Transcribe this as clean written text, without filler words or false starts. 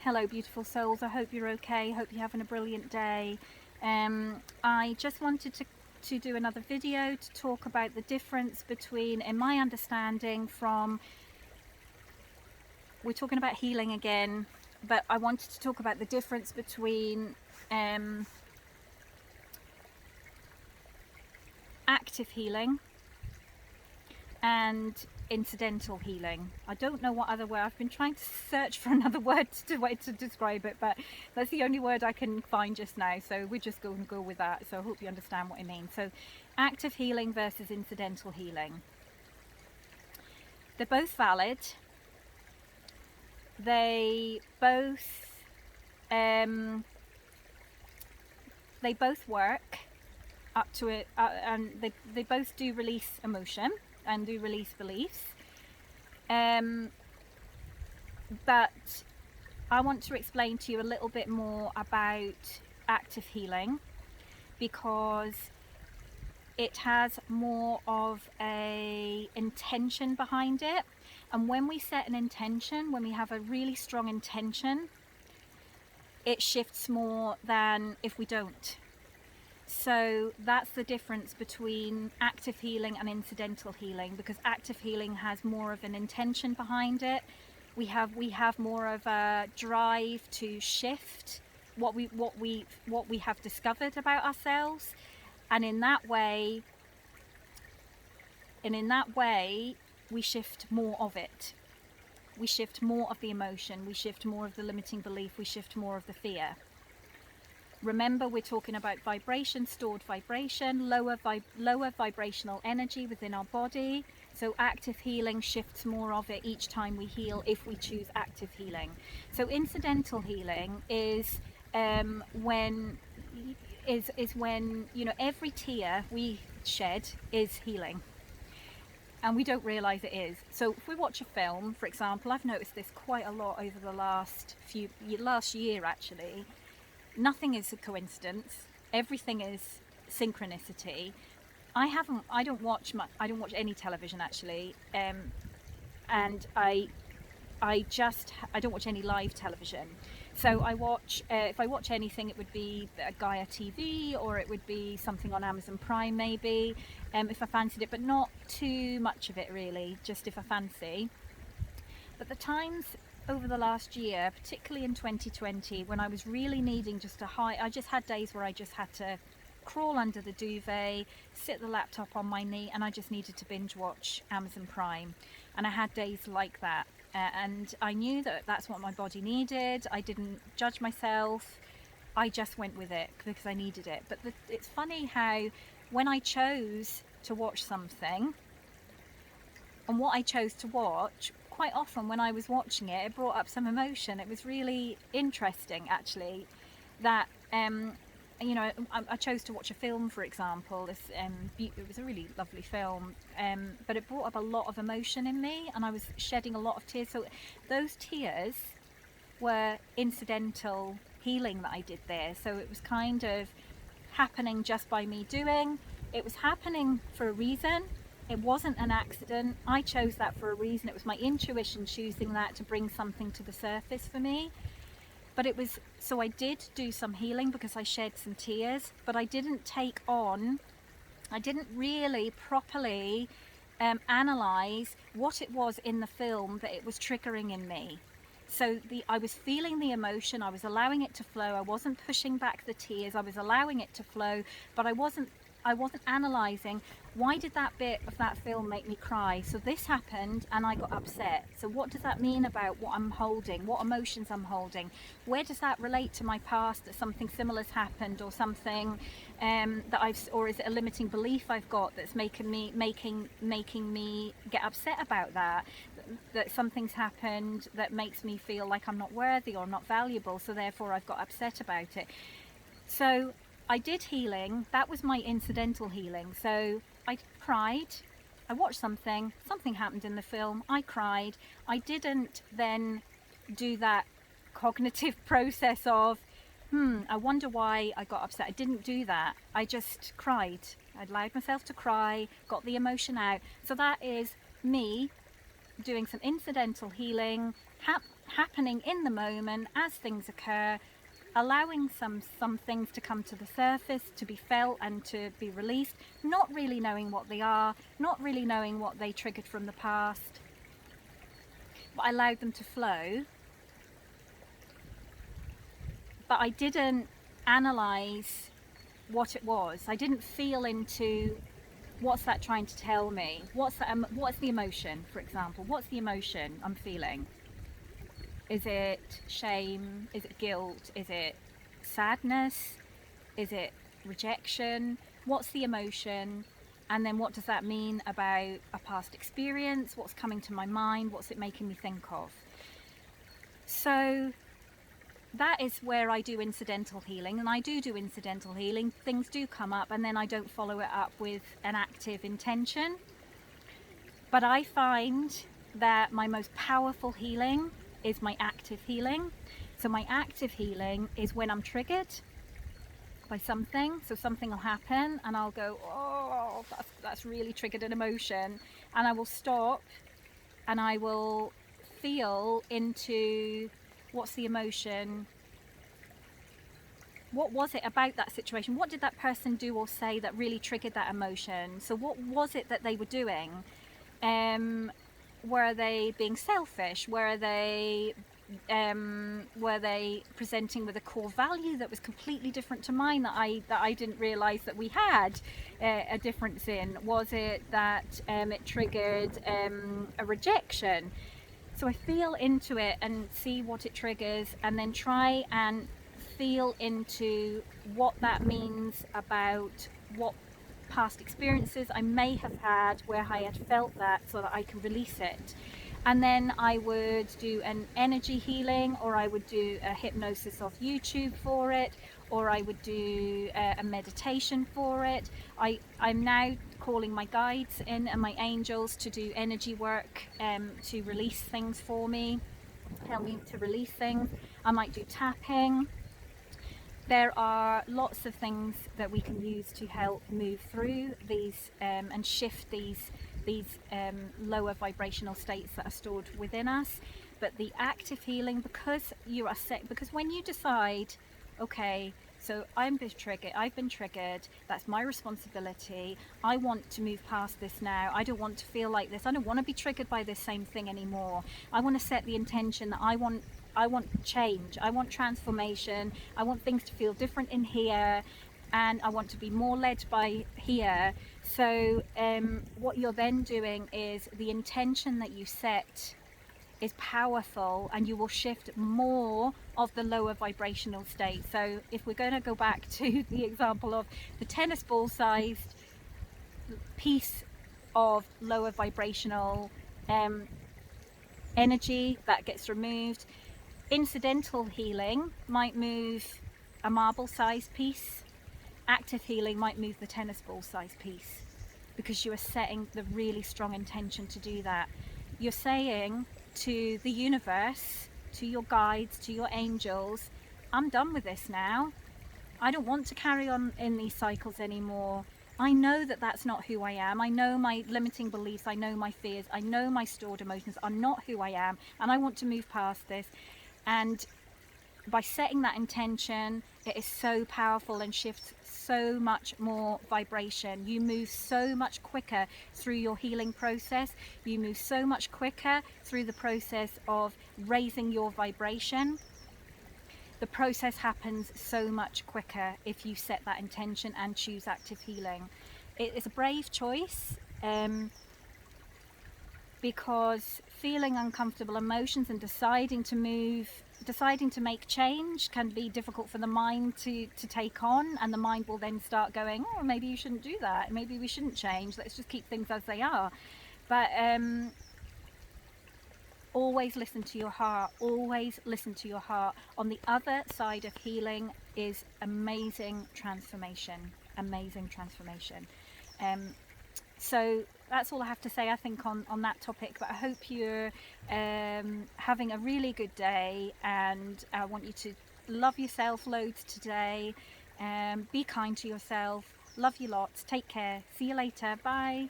Hello beautiful souls, I hope you're okay, hope you're having a brilliant day. I just wanted to do another video to talk about the difference between, in my understanding from, we're talking about healing again, but I wanted to talk about the difference between active healing and incidental healing. I don't know what other word, I've been trying to search for another word to describe it, but that's the only word I can find just now, so we're just going to go with that. So I hope you understand what I mean. So active healing versus incidental healing, they're both valid. They both work up to it, and they both do release emotion and do release beliefs, but I want to explain to you a little bit more about active healing because it has more of a intention behind it. And when we set an intention, when we have a really strong intention, it shifts more than if we don't. So that's the difference between active healing and incidental healing, because active healing has more of an intention behind it. We have more of a drive to shift what we have discovered about ourselves, and in that way we shift more of it. We shift more of the emotion, we shift more of the limiting belief, we shift more of the fear. Remember, we're talking about vibration, stored vibration, lower vibrational energy within our body. So active healing shifts more of it each time we heal if we choose active healing. So incidental healing is when you know, every tear we shed is healing, and we don't realize it is. So if we watch a film, for example, I've noticed this quite a lot over the last year actually. Nothing is a coincidence. Everything is synchronicity. I don't watch any television actually, and I don't watch any live television. So I watch, if I watch anything, it would be Gaia TV, or it would be something on Amazon Prime maybe, if I fancied it, but not too much of it really, just if I fancy. But the times over the last year, particularly in 2020, when I was really needing I just had days where I just had to crawl under the duvet, sit the laptop on my knee, and I just needed to binge watch Amazon Prime. And I had days like that, and I knew that that's what my body needed. I didn't judge myself, I just went with it because I needed it. But it's funny how when I chose to watch something, and what I chose to watch, quite often when I was watching it, it brought up some emotion. It was really interesting actually that you know, I chose to watch a film, for example. It was a really lovely film, but it brought up a lot of emotion in me, and I was shedding a lot of tears. So those tears were incidental healing that I did there. So it was kind of happening just by me doing. It was happening for a reason. It wasn't an accident. I chose that for a reason. It was my intuition choosing that to bring something to the surface for me. But it was, so I did do some healing because I shed some tears, but I didn't really properly analyze what it was in the film that it was triggering in me. So I was feeling the emotion, I was allowing it to flow, I wasn't pushing back the tears, I was allowing it to flow, but I wasn't analysing, why did that bit of that film make me cry? So this happened and I got upset. So what does that mean about what I'm holding? What emotions I'm holding? Where does that relate to my past, that something similar has happened, or something or is it a limiting belief I've got that's making me get upset about that something's happened that makes me feel like I'm not worthy or not valuable, so therefore I've got upset about it. So I did healing, that was my incidental healing. So I cried, I watched something happened in the film, I cried. I didn't then do that cognitive process of, I wonder why I got upset. I didn't do that. I just cried. I allowed myself to cry, got the emotion out. So that is me doing some incidental healing, happening in the moment as things occur, allowing some things to come to the surface, to be felt and to be released, not really knowing what they are, not really knowing what they triggered from the past, but I allowed them to flow. But I didn't analyze what it was. I didn't feel into what's that trying to tell me. What's the emotion, for example? What's the emotion I'm feeling? Is it shame? Is it guilt? Is it sadness? Is it rejection? What's the emotion? And then what does that mean about a past experience? What's coming to my mind? What's it making me think of? So that is where I do incidental healing, and I do incidental healing. Things do come up, and then I don't follow it up with an active intention. But I find that my most powerful healing is my active healing. So my active healing is when I'm triggered by something. So something will happen and I'll go, oh, that's really triggered an emotion, and I will stop and I will feel into what's the emotion. What was it about that situation? What did that person do or say that really triggered that emotion? So what was it that they were doing? Were they being selfish? Were they presenting with a core value that was completely different to mine, that I didn't realize that we had a difference in? Was it that it triggered a rejection? So I feel into it and see what it triggers, and then try and feel into what that means about what past experiences I may have had where I had felt that, so that I can release it. And then I would do an energy healing, or I would do a hypnosis off YouTube for it, or I would do a meditation for it. I'm now calling my guides in and my angels to do energy work, to release things for me, help me to release things. I might do tapping. There are lots of things that we can use to help move through these and shift these lower vibrational states that are stored within us. But the active healing, because when you decide, okay, so I've been triggered, that's my responsibility, I want to move past this now, I don't want to feel like this, I don't want to be triggered by this same thing anymore, I want to set the intention that I want change, I want transformation, I want things to feel different in here, and I want to be more led by here. So what you're then doing is, the intention that you set is powerful, and you will shift more of the lower vibrational state. So if we're going to go back to the example of the tennis ball sized piece of lower vibrational energy that gets removed, incidental healing might move a marble sized piece, active healing might move the tennis ball sized piece, because you are setting the really strong intention to do that. You're saying to the universe, to your guides, to your angels, I'm done with this now. I don't want to carry on in these cycles anymore. I know that that's not who I am. I know my limiting beliefs, I know my fears, I know my stored emotions are not who I am, and I want to move past this. And by setting that intention, it is so powerful and shifts so much more vibration. You move so much quicker through your healing process. You move so much quicker through the process of raising your vibration. The process happens so much quicker if you set that intention and choose active healing. It is a brave choice, because feeling uncomfortable emotions and deciding to make change can be difficult for the mind to take on, and the mind will then start going, oh, maybe you shouldn't do that, maybe we shouldn't change, let's just keep things as they are. But always listen to your heart, always listen to your heart. On the other side of healing is amazing transformation. So that's all I have to say, I think, on that topic. But I hope you're having a really good day, and I want you to love yourself loads today. Be kind to yourself. Love you lots. Take care. See you later. Bye.